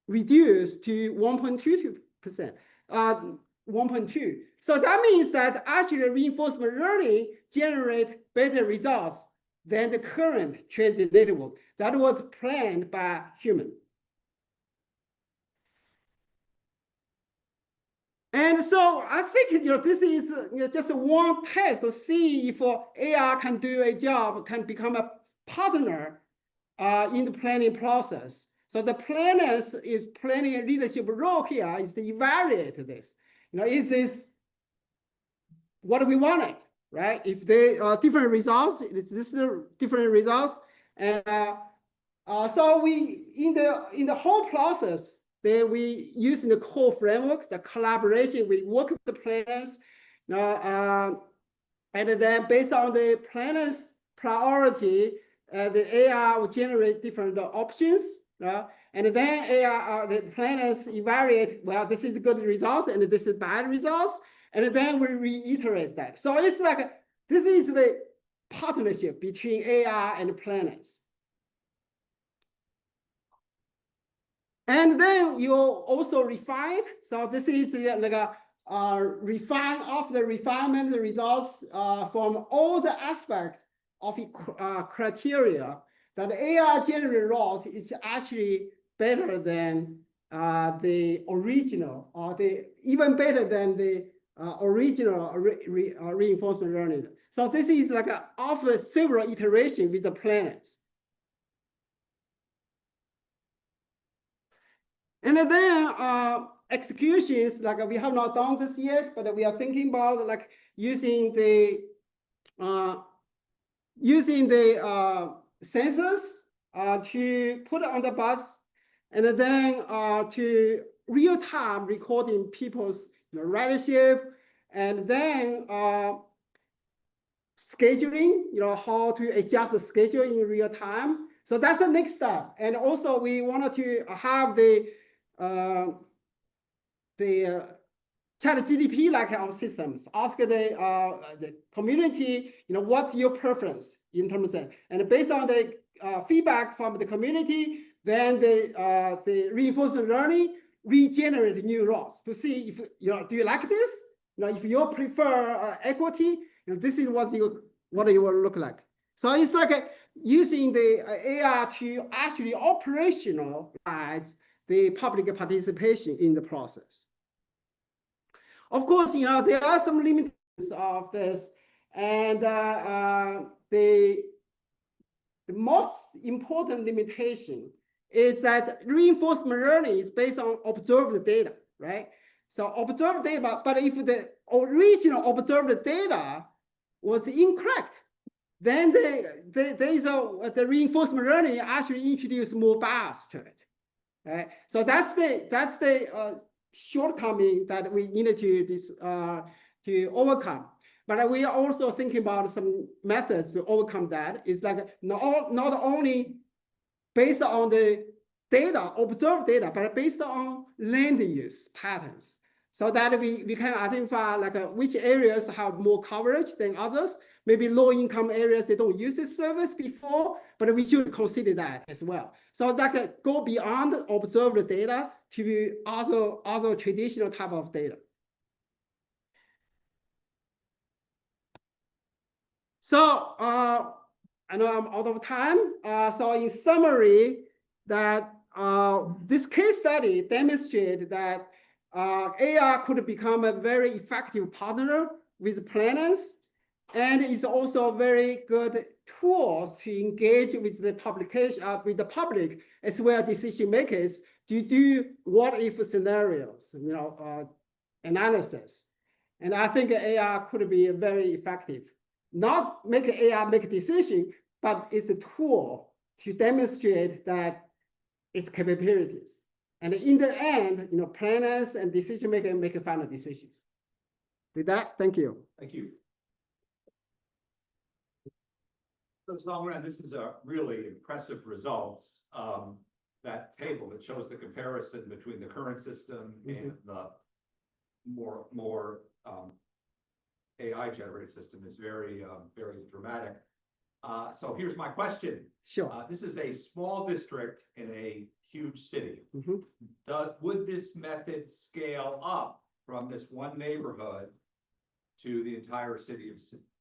reduced to 1.22%, 1.2. So that means that actually reinforcement learning generate better results than the current transit network that was planned by human. And so I think this is just one test to see if AI can do a job, can become a partner in the planning process. So the planners is planning a leadership role here is to evaluate this. Is this what we wanted, right? If they are different results, this is different results, and so we in the whole process, then we use the core frameworks, the collaboration. We work with the planners, and then based on the planners' priority, the AI will generate different options. And then AI, the planners evaluate, well, this is good results and this is bad results. And then we reiterate that. So it's like, this is the partnership between AI and planners. And then you also refine. So this is like a refine of the refinement results from all the aspects of criteria that AI generated routes is actually better than the original, or even better than the original reinforcement learning. So this is like after several iterations with the planners. And then executions, like we have not done this yet, but we are thinking about like using the sensors to put on the bus, and then to real-time recording people's ridership, and then scheduling, how to adjust the schedule in real time. So that's the next step. And also we wanted to have the ChatGPT like our systems, ask the community, what's your preference in terms of, and based on the feedback from the community, then the reinforcement learning regenerate neurons to see if, do you like this? If you prefer equity, this is what you will look like. So it's like using the AI to actually operationalize the public participation in the process. Of course, there are some limitations of this, and the most important limitation is that reinforcement learning is based on observed data, right? So observed data, but if the original observed data was incorrect, then the reinforcement learning actually introduced more bias to it, right? So that's the shortcoming that we needed to overcome. But we are also thinking about some methods to overcome that. It's like not only based on the data, observed data, but based on land use patterns, so that we can identify like which areas have more coverage than others. Maybe low-income areas, they don't use this service before, but we should consider that as well. So that can go beyond observed data to other traditional type of data. So I know I'm out of time. So in summary, that this case study demonstrated that AI could become a very effective partner with planners, and is also very good tools to engage with the public as well as decision makers to do what if scenarios, analysis. And I think AI could be very effective. Not make AI make a decision, but it's a tool to demonstrate that its capabilities. And in the end, planners and decision makers make final decisions. With that, thank you. Thank you. So Zongran, this is a really impressive results. That table that shows the comparison between the current system and the more AI generated system is very dramatic. So here's my question. Sure. This is a small district in a huge city. Would this method scale up from this one neighborhood to the entire city of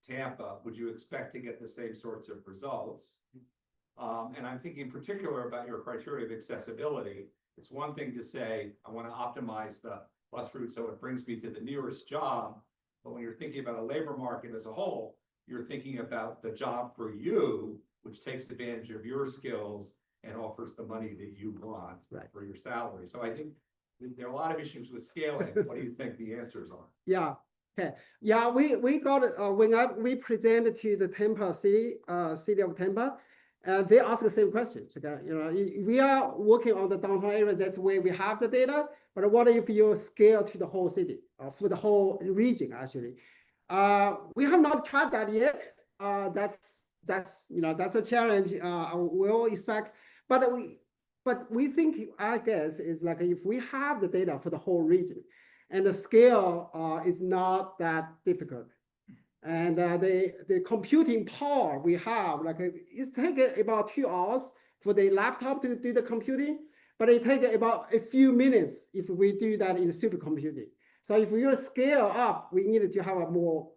Tampa? Would you expect to get the same sorts of results? And I'm thinking in particular about your criteria of accessibility. It's one thing to say, I want to optimize the bus route so it brings me to the nearest job. But when you're thinking about a labor market as a whole, you're thinking about the job for you, which takes advantage of your skills and offers the money that you want for your salary. So I think there are a lot of issues with scaling. What do you think the answers are? Yeah. Okay. Yeah, we got when we presented to the Tampa city of Tampa, they asked the same questions. Okay, we are working on the downtown area. That's where we have the data. But what if you scale to the whole city, for the whole region? Actually, we have not tried that yet. That's a challenge. We'll expect, but we think, I guess, is like if we have the data for the whole region, and the scale is not that difficult. And the computing power we have, like it takes about 2 hours for the laptop to do the computing, but it takes about a few minutes if we do that in supercomputing. So if we scale up, we need to have a more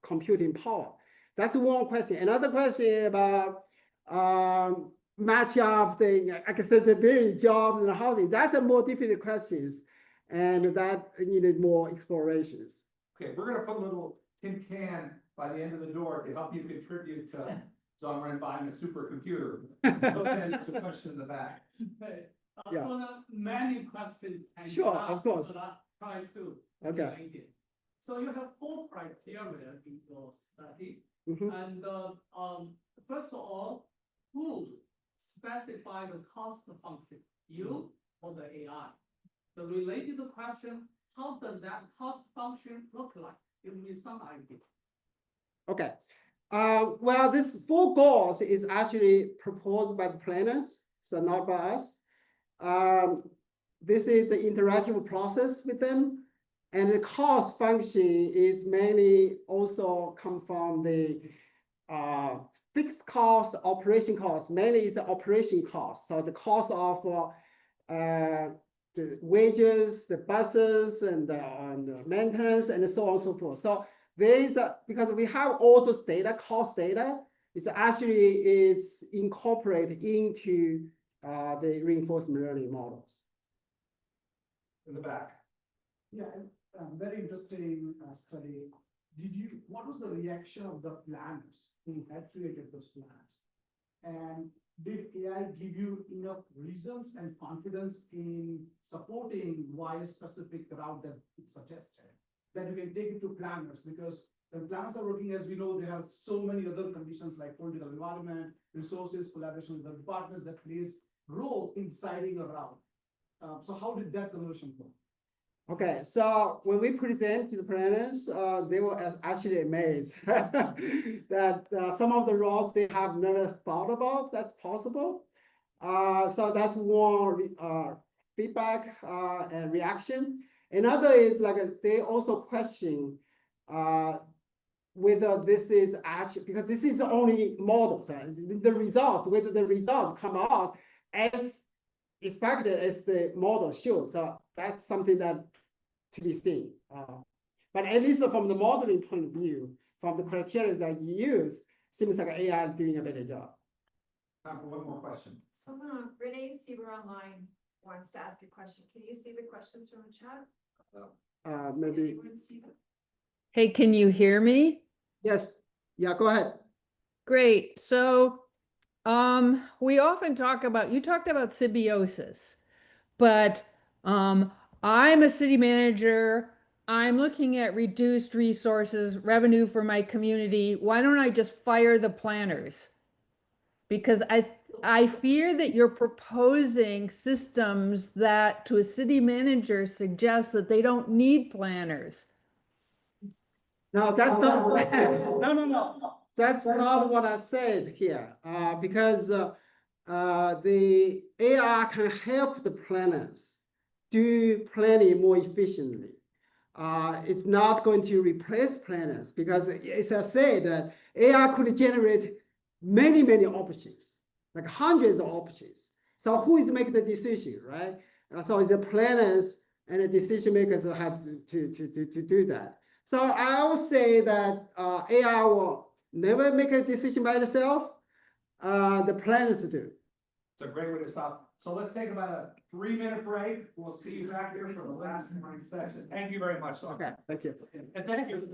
computing power. That's one question. Another question about match up the accessibility, jobs and housing. That's a more difficult questions, and that needed more explorations. Okay, we're gonna put a little tin can by the end of the door to help you contribute to Zongran buying a supercomputer. So then there's a question in the back. Hey, Yeah. For the many questions. can be Sure, of asked, course. But I try to. Okay. relate it. So you have 4 criteria in your study. Mhm. And, first of all, who specifies the cost function, you or the AI? The related question, how does that cost function look like? Give me some idea. Okay. Well, this 4 goals is actually proposed by the planners, so not by us. This is an interactive process with them. And the cost function is mainly also come from the fixed cost, operation cost. Mainly is the operation cost. So the cost of the wages, the buses, and the maintenance, and so on and so forth. So there is because we have all those data, cost data, it's actually is incorporated into the reinforcement learning models. In the back. Yeah, very interesting study. What was the reaction of the planners who had created those plans? And did AI give you enough reasons and confidence in supporting why a specific route that it suggested? That you can take it to planners, because when planners are working, as we know, they have so many other conditions like political environment, resources, collaboration with the departments that plays role in deciding a route. So how did that conversion go? Okay, so when we present to the planners, they were actually amazed that some of the roles they have never thought about that's possible. So that's one feedback and reaction. Another is like they also question whether this is actually, because this is only models, the results, whether the results come out as expected as the model shows. So that's something that to be seen. But at least from the modeling point of view, from the criteria that you use, seems like AI is doing a better job. Time for one more question. Someone, Renee Sieber online wants to ask a question. Can you see the questions from the chat? Maybe, Anyone see them? Hey, can you hear me? yes, yeah, go ahead. Great. So, we often talk about, you talked about symbiosis, but, I'm a city manager. I'm looking at reduced resources, revenue for my community. Why don't I just fire the planners? Because I fear that you're proposing systems that to a city manager suggest that they don't need planners. No, that's not, no. That's not what I said here, because the AI can help the planners do planning more efficiently. It's not going to replace planners because, as I said, that AI could generate many options, like hundreds of options. So who is making the decision, right? So it's the planners and the decision makers who have to do that. So I would say that AI will never make a decision by itself. The planners do. It's a great way to stop. So let's take about a 3-minute break. We'll see you back here for the last session. Thank you very much. Okay, thank you. And thank you.